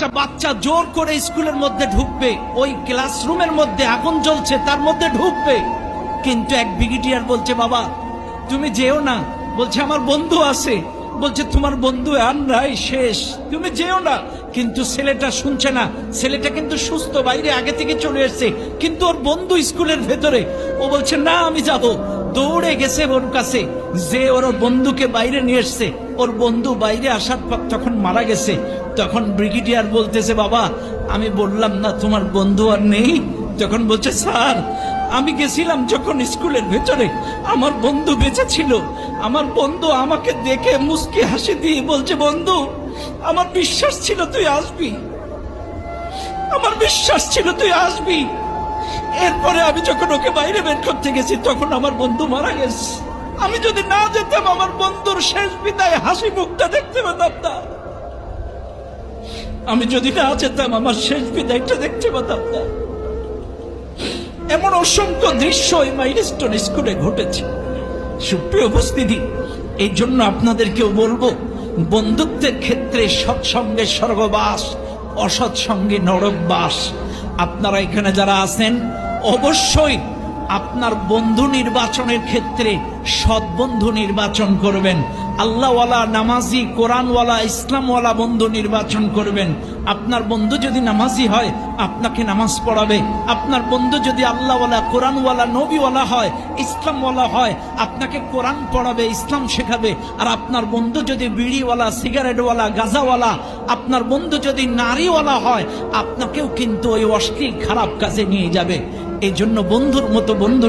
একটা বাচ্চা জোর করে স্কুলের মধ্যে ঢুকবে, ওই ক্লাসরুমের মধ্যে আগুন জ্বলছে তার মধ্যে ঢুকবে, কিন্তু এক ব্রিগেডিয়ার বলছে বাবা তুমি যেও না, বলছে আমার বন্ধু আছে, বলছে তোমার বন্ধু আর নাই, শেষ, তুমি যেও না। কিন্তু ছেলেটা শুনছে না, ছেলেটা কিন্তু সুস্থ, বাইরে আগে থেকে চলে এসছে, কিন্তু ওর বন্ধু স্কুলের ভেতরে, ও বলছে না আমি যাব। দৌড়ে গেছে ওর কাছে, যে ওর বন্ধুকে বাইরে নিয়ে এসছে, ওর বন্ধু বাইরে আসার পর তখন মারা গেছে। তখন ব্রিগেডিয়ার বলতেছে বাবা আমি বললাম না তোমার বন্ধু আর নেই? তখন বলছে স্যার আমি গেছিলাম যখন স্কুলের ভেতরে, আমার বন্ধু বেঁচে ছিল, আমার বন্ধু আমাকে দেখে মুস্কি হাসি দিয়ে বলছে বন্ধু আমার বিশ্বাস ছিল তুই আসবি, আমার বিশ্বাস ছিল তুই আসবি। এরপরে আমি যখন ওকে বাইরে বের করতে গেছি তখন আমার বন্ধু মারা গেছে। আমি যদি না যেতাম আমার বন্ধুর শেষ বিদায় হাসি মুখটা দেখতে পেতাম না, আমি যদি না যেতাম আমার শেষ বিদায়টা দেখতে পেতাম না। এমন অসংখ্য দৃশ্য এই মাইলস্টোন স্কুলে ঘটেছে। সুপ্রিয় উপস্থিতি, এই জন্য আপনাদেরকেও বলবো বন্ধুত্বের ক্ষেত্রে সৎসঙ্গে স্বর্গবাস, অসৎ সঙ্গে নরকবাস। আপনারা এখানে যারা আছেন অবশ্যই আপনার বন্ধু নির্বাচনের ক্ষেত্রে সৎ বন্ধু নির্বাচন করবেন, আল্লাহওয়ালা, নামাজি, কোরআনওয়ালা, ইসলামওয়ালা বন্ধু নির্বাচন করবেন। আপনার বন্ধু যদি নামাজি হয় আপনাকে নামাজ পড়াবে, আপনার বন্ধু যদি আল্লাহওয়ালা, কোরআনওয়ালা, নবীওয়ালা হয়, ইসলামওয়ালা হয়, আপনাকে কোরআন পড়াবে, ইসলাম শেখাবে। আর আপনার বন্ধু যদি বিড়িওয়ালা, সিগারেটওয়ালা, গাঁজাওয়ালা, আপনার বন্ধু যদি নারীওয়ালা হয় আপনাকেও কিন্তু ওই অশ্লীল খারাপ কাজে নিয়ে যাবে। এই জন্য বন্ধুর মতো বন্ধু